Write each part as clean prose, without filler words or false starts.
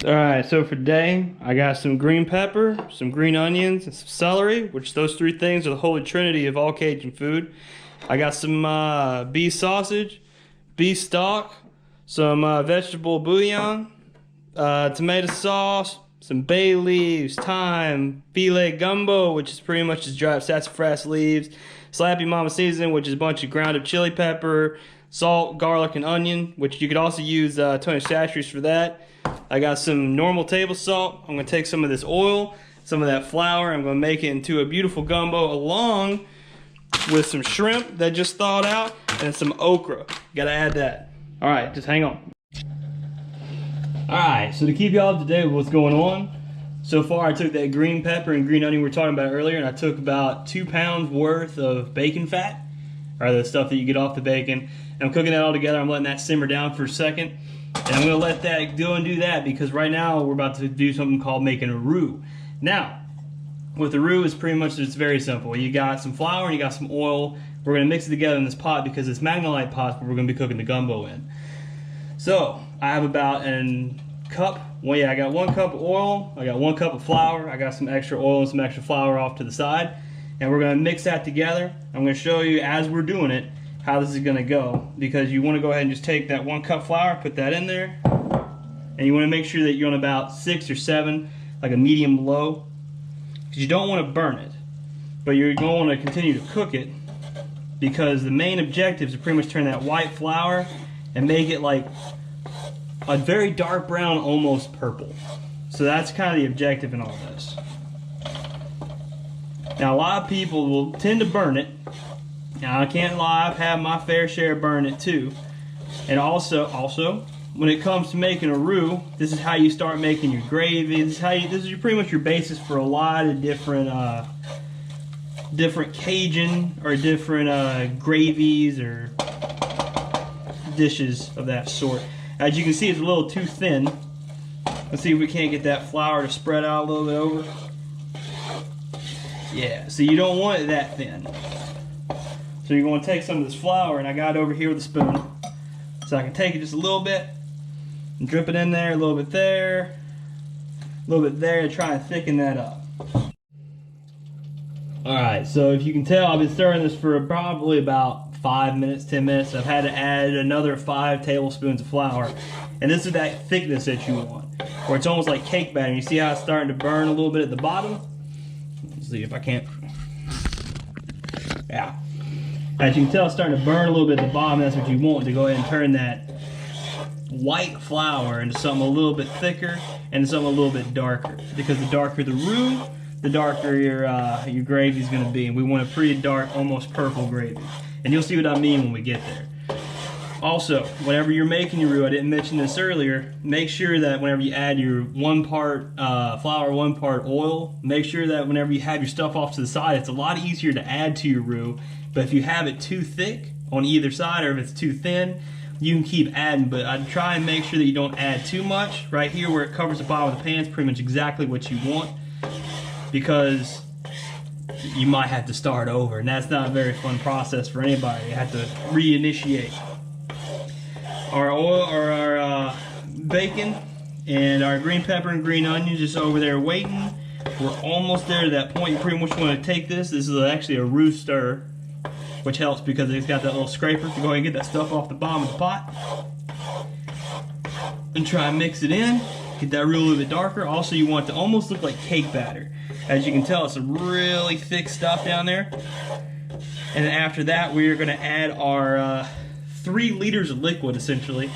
Alright, so for today, I got some green pepper, some green onions, and some celery, which those three things are the holy trinity of all Cajun food. I got some beef sausage, beef stock, some vegetable bouillon, tomato sauce, some bay leaves, thyme, filet gumbo, which is pretty much just dried sassafras leaves, slappy mama seasoning, which is a bunch of ground up chili pepper, salt, garlic, and onion, which you could also use Tony Chachere's for that. I got some normal table salt. I'm going to take some of this oil, some of that flour. I'm going to make it into a beautiful gumbo along with some shrimp that just thawed out and some okra. Got to add that. All right, just hang on. All right, so to keep y'all up to date with what's going on, so far I took that green pepper and green onion we were talking about earlier, and I took about 2 pounds worth of bacon fat, or the stuff that you get off the bacon. And I'm cooking that all together. I'm letting that simmer down for a second. And I'm going to let that go and do that because right now we're about to do something called making a roux. Now, with the roux, it's pretty much just very simple. You got some flour and you got some oil. We're going to mix it together in this pot because it's Magnolite pots, but we're going to be cooking the gumbo in. So, I have about a cup. Well, yeah, I got 1 cup of oil. I got 1 cup of flour. I got some extra oil and some extra flour off to the side. And we're going to mix that together. I'm going to show you as we're doing it how this is going to go, because you want to go ahead and just take that 1 cup flour, put that in there, and you want to make sure that you're on about 6 or 7, like a medium low, because you don't want to burn it, but you're going to want to continue to cook it, because the main objective is to pretty much turn that white flour and make it like a very dark brown, almost purple. So that's kind of the objective in all this. Now a lot of people will tend to burn it. Now I can't lie, I've had my fair share burn it too. And also, when it comes to making a roux, this is how you start making your gravy. This is pretty much your basis for a lot of different Cajun or different gravies or dishes of that sort. As you can see, it's a little too thin. Let's see if we can't get that flour to spread out a little bit over. Yeah, so you don't want it that thin. So you're going to take some of this flour, and I got it over here with a spoon. So I can take it just a little bit and drip it in there, a little bit there, a little bit there, to try and thicken that up. Alright, so if you can tell, I've been stirring this for probably about 5 minutes, 10 minutes. I've had to add another 5 tablespoons of flour. And this is that thickness that you want, where it's almost like cake batter. You see how it's starting to burn a little bit at the bottom? Let's see if I can't. Yeah. As you can tell, it's starting to burn a little bit at the bottom. That's what you want, to go ahead and turn that white flour into something a little bit thicker and something a little bit darker. Because the darker the roux, the darker your gravy is going to be. And we want a pretty dark, almost purple gravy. And you'll see what I mean when we get there. Also, whenever you're making your roux, I didn't mention this earlier, make sure that whenever you add your 1 part flour, 1 part oil, make sure that whenever you have your stuff off to the side, it's a lot easier to add to your roux. But if you have it too thick on either side, or if it's too thin, you can keep adding. But I'd try and make sure that you don't add too much. Right here where it covers the bottom of the pan is pretty much exactly what you want, because you might have to start over, and that's not a very fun process for anybody. You have to reinitiate. Our oil, or our bacon, and our green pepper and green onion just over there waiting. We're almost there to that point. You pretty much want to take this. This is actually a roux stir, which helps because it's got that little scraper to go ahead and get that stuff off the bottom of the pot. And try and mix it in. Get that roux a little bit darker. Also, you want it to almost look like cake batter. As you can tell, it's some really thick stuff down there. And then after that, we're going to add our 3 liters of liquid, essentially.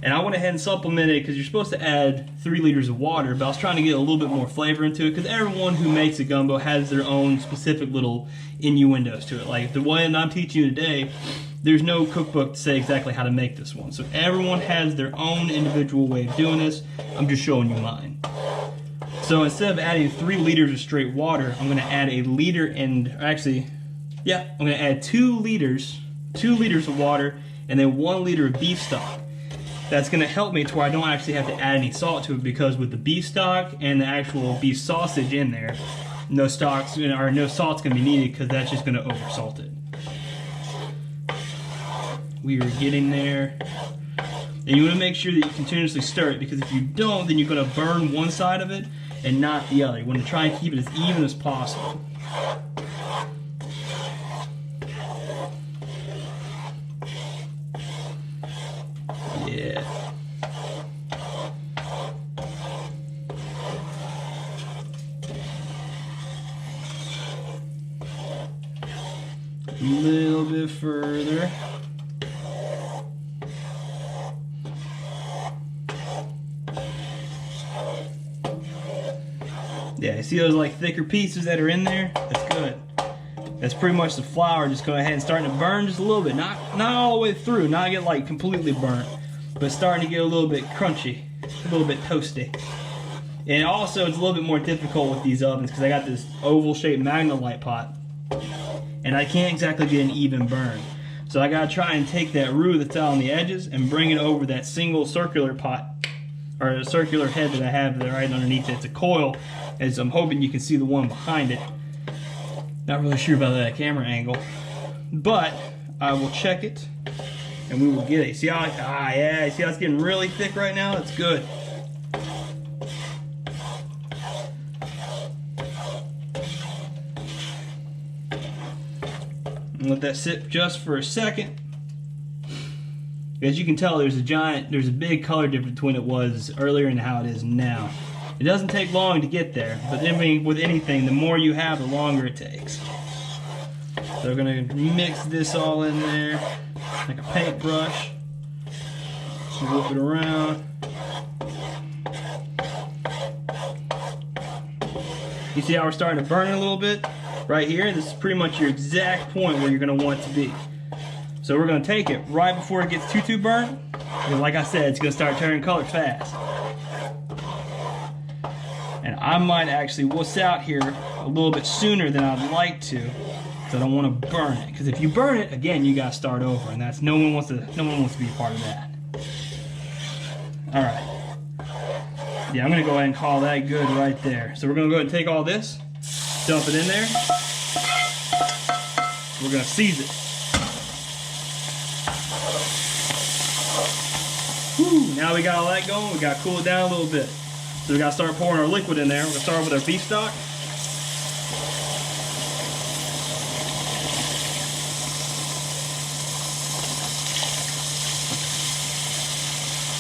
And I went ahead and supplemented it because you're supposed to add 3 liters of water, but I was trying to get a little bit more flavor into it because everyone who makes a gumbo has their own specific little innuendos to it. Like the one I'm teaching you today, there's no cookbook to say exactly how to make this one. So everyone has their own individual way of doing this. I'm just showing you mine. So instead of adding 3 liters of straight water, I'm going to add a liter and actually, yeah, I'm going to add 2 liters of water and then 1 liter of beef stock. That's going to help me to where I don't actually have to add any salt to it, because with the beef stock and the actual beef sausage in there, no salt's going to be needed because that's just going to over salt it. We are getting there. And you want to make sure that you continuously stir it, because if you don't, then you're going to burn one side of it and not the other. You want to try and keep it as even as possible. Yeah. A little bit further. Yeah, you see those like thicker pieces that are in there? That's good. That's pretty much the flour just going ahead and starting to burn just a little bit. Not all the way through, not get like completely burnt, but starting to get a little bit crunchy, a little bit toasty. And also it's a little bit more difficult with these ovens because I got this oval shaped Magnolite pot and I can't exactly get an even burn. So I gotta try and take that roux that's out on the edges and bring it over that single circular pot, or a circular head that I have there right underneath it. It's a coil, as I'm hoping you can see the one behind it. Not really sure about that camera angle, but I will check it and we will get it. See how yeah, see how it's getting really thick right now? That's good. And let that sit just for a second. As you can tell, there's a big color difference between it was earlier and how it is now. It doesn't take long to get there, but I mean, with anything, the more you have, the longer it takes. So we're gonna mix this all in there like a paintbrush. Whip it around. You see how we're starting to burn it a little bit? Right here, this is pretty much your exact point where you're gonna want it to be. So we're gonna take it right before it gets too burnt, because like I said, it's gonna start turning color fast. And I might actually wuss out here a little bit sooner than I'd like to, because I don't want to burn it. Because if you burn it, again, you gotta start over, and that's no one wants to be a part of that. All right. Yeah, I'm gonna go ahead and call that good right there. So we're gonna go ahead and take all this, dump it in there. We're gonna seize it. Whew, now we got all that going, we got to cool it down a little bit. So we got to start pouring our liquid in there. We're going to start with our beef stock.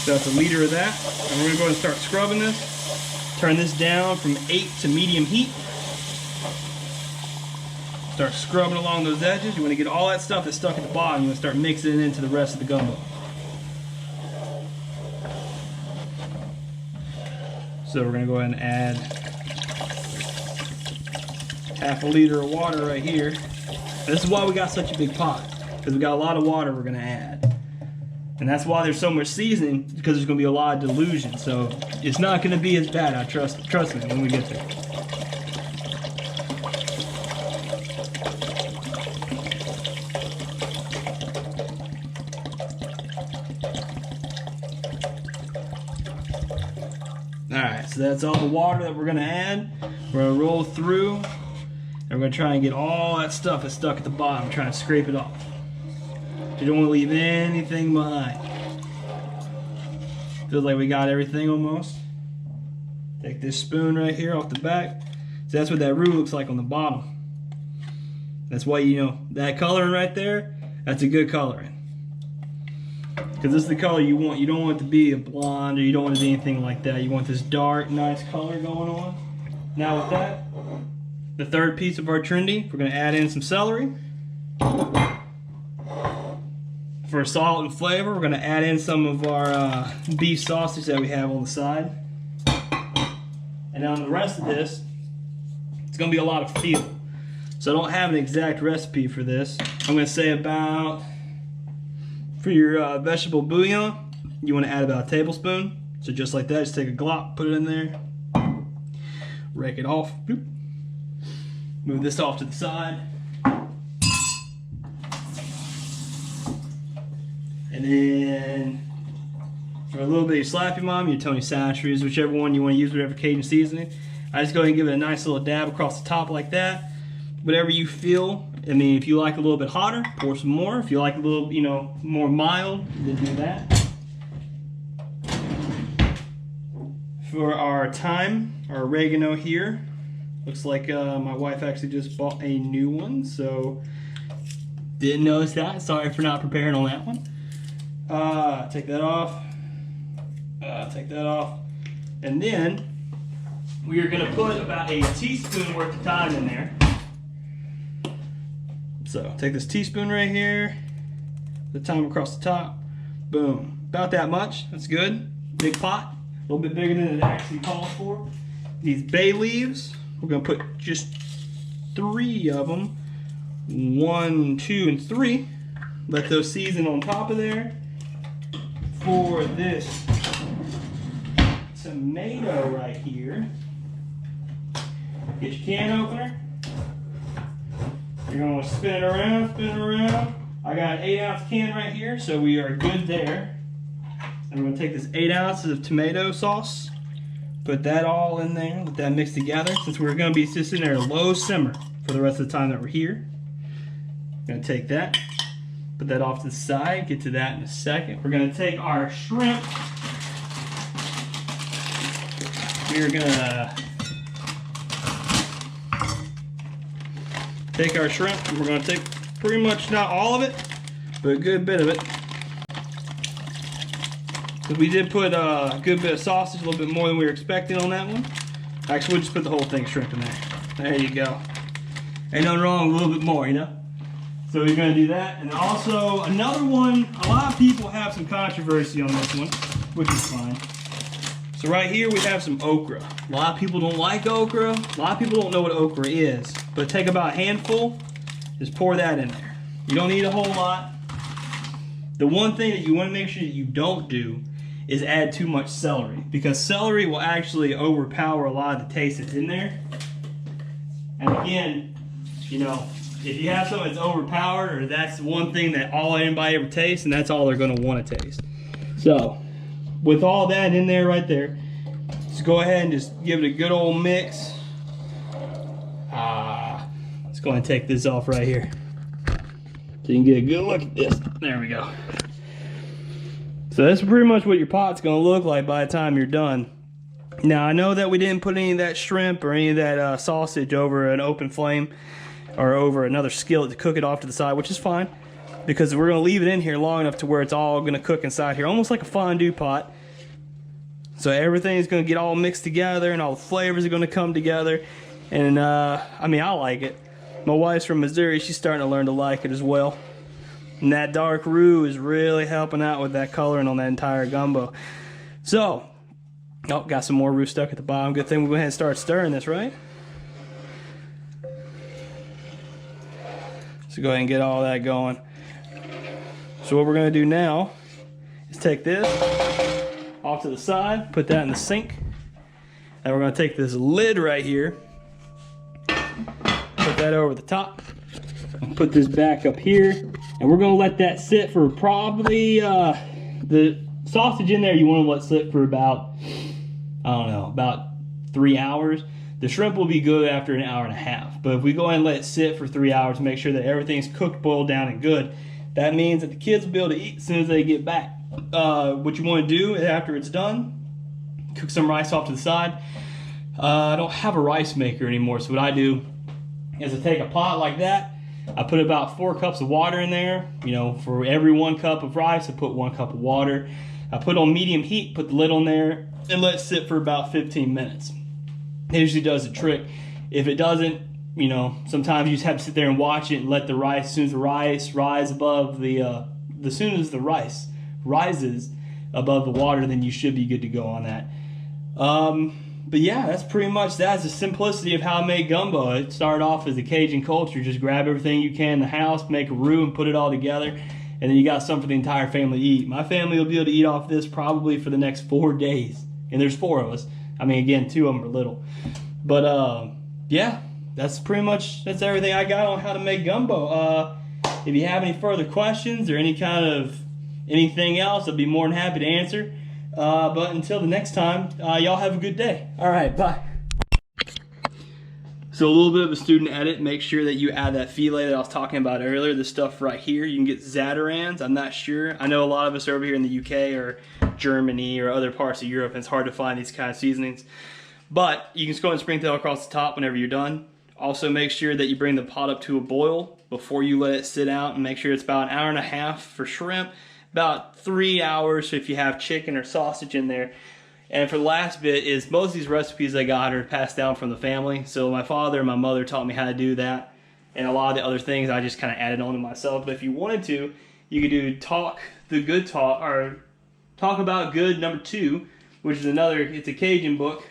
So that's a liter of that. And we're going to go ahead and start scrubbing this. Turn this down from 8 to medium heat. Start scrubbing along those edges. You want to get all that stuff that's stuck at the bottom. You want to start mixing it into the rest of the gumbo. So we're going to go ahead and add half a liter of water right here. This is why we got such a big pot, because we got a lot of water we're going to add. And that's why there's so much seasoning, because there's going to be a lot of dilution. So it's not going to be as bad, I trust me, when we get there. Alright, so that's all the water that we're going to add. We're going to roll through, and we're going to try and get all that stuff that's stuck at the bottom, try and scrape it off. You don't want to leave anything behind. Feels like we got everything almost. Take this spoon right here off the back. So that's what that roux looks like on the bottom. That's why, you know, that coloring right there, that's a good coloring. Because this is the color you want. You don't want it to be a blonde, or you don't want it to be anything like that. You want this dark, nice color going on. Now with that, the third piece of our trinity, we're going to add in some celery. For salt and flavor, we're going to add in some of our beef sausage that we have on the side. And on the rest of this, it's going to be a lot of feel. So I don't have an exact recipe for this. I'm going to say about, for your vegetable bouillon, you want to add about a tablespoon. So just like that, just take a glop, put it in there, rake it off, boop. Move this off to the side. And then for a little bit of Slappy Mom, your Tony Satcheries, whichever one you want to use, whatever Cajun seasoning. I just go ahead and give it a nice little dab across the top like that. Whatever you feel. I mean, if you like a little bit hotter, pour some more. If you like a little, you know, more mild, then do that. For our thyme, our oregano here. Looks like my wife actually just bought a new one, so didn't notice that. Sorry for not preparing on that one. Take that off. Take that off. And then we are gonna put about a teaspoon worth of thyme in there. So take this teaspoon right here, the thyme across the top, boom. About that much, that's good. Big pot, a little bit bigger than it actually calls for. These bay leaves, we're gonna put just 3 of them. 1, 2, and 3. Let those season on top of there. For this tomato right here, get your can opener. You're going to spin it around, spin it around. I got an 8-ounce can right here, so we are good there. And we're going to take this 8 ounces of tomato sauce, put that all in there, let that mix together. Since we're going to be just in there low simmer for the rest of the time that we're here. Going to take that, put that off to the side, get to that in a second. We're going to take our shrimp. We're going to take our shrimp, and we're going to take pretty much not all of it, but a good bit of it. Because we did put a good bit of sausage, a little bit more than we were expecting on that one. Actually, we'll just put the whole thing of shrimp in there. There you go. Ain't nothing wrong with a little bit more, you know? So we're going to do that. And also, another one, a lot of people have some controversy on this one, which is fine. So right here we have some okra. A lot of people don't like okra. A lot of people don't know what okra is. But take about a handful, just pour that in there. You don't need a whole lot. The one thing that you want to make sure that you don't do is add too much celery, because celery will actually overpower a lot of the taste that's in there. And again, you know, if you have something that's overpowered, or that's one thing that all anybody ever tastes, and that's all they're going to want to taste. So with all that in there right there, just go ahead and just give it a good old mix. Let's go ahead and take this off right here so you can get a good look at this. There we go. So that's pretty much what your pot's going to look like by the time you're done. Now I know that we didn't put any of that shrimp or any of that sausage over an open flame or over another skillet to cook it off to the side, which is fine, because we're going to leave it in here long enough to where it's all going to cook inside here, almost like a fondue pot. So everything's going to get all mixed together and all the flavors are going to come together. And I mean, I like it. My wife's from Missouri. She's starting to learn to like it as well. And that dark roux is really helping out with that coloring on that entire gumbo. So, oh, got some more roux stuck at the bottom. Good thing we went ahead and start stirring this, right? So go ahead and get all that going. So what we're going to do now is take this off to the side, put that in the sink, and we're going to take this lid right here, put that over the top, and put this back up here, and we're going to let that sit for probably the sausage in there you want to let sit for about, I don't know, about 3 hours. The shrimp will be good after an hour and a half, but if we go ahead and let it sit for 3 hours to make sure that everything's cooked, boiled down, and good, that means that the kids will be able to eat as soon as they get back. What you want to do after it's done, cook some rice off to the side. I don't have a rice maker anymore, so what I do is I take a pot like that, I put about 4 cups of water in there. You know, for every 1 cup of rice, I put 1 cup of water. I put on medium heat, put the lid on there, and let it sit for about 15 minutes. It usually does the trick. If it doesn't, you know, sometimes you just have to sit there and watch it and let the rice, as soon as the rice rises above the, rice rises above the water, then you should be good to go on that. But yeah, that's pretty much, that's the simplicity of how I make gumbo. It started off as a Cajun culture. Just grab everything you can in the house, make a roux, and put it all together, and then you got something for the entire family to eat. My family will be able to eat off this probably for the next 4 days, and there's 4 of us. I mean, again, 2 of them are little. But yeah, that's pretty much, that's everything I got on how to make gumbo. If you have any further questions or any kind of anything else, I'd be more than happy to answer. But until the next time, y'all have a good day. All right, bye. So a little bit of a student edit, make sure that you add that filet that I was talking about earlier, this stuff right here. You can get Zatarans, I'm not sure. I know a lot of us are over here in the UK or Germany or other parts of Europe, and it's hard to find these kind of seasonings. But you can just go and sprinkle across the top whenever you're done. Also make sure that you bring the pot up to a boil before you let it sit out, and make sure it's about an hour and a half for shrimp, about 3 hours if you have chicken or sausage in there. And for the last bit is most of these recipes I got are passed down from the family. So my father and my mother taught me how to do that. And a lot of the other things I just kind of added on to myself. But if you wanted to, you could do Talk About Good #2, which is it's a Cajun book.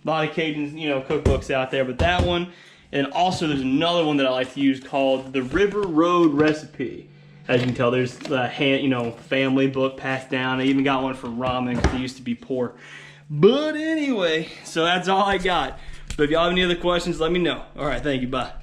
A lot of Cajun, cookbooks out there, but that one. And also there's another one that I like to use called The River Road Recipe. As you can tell, there's a family book passed down. I even got one from ramen because I used to be poor. But anyway, so that's all I got. But if y'all have any other questions, let me know. All right, thank you, bye.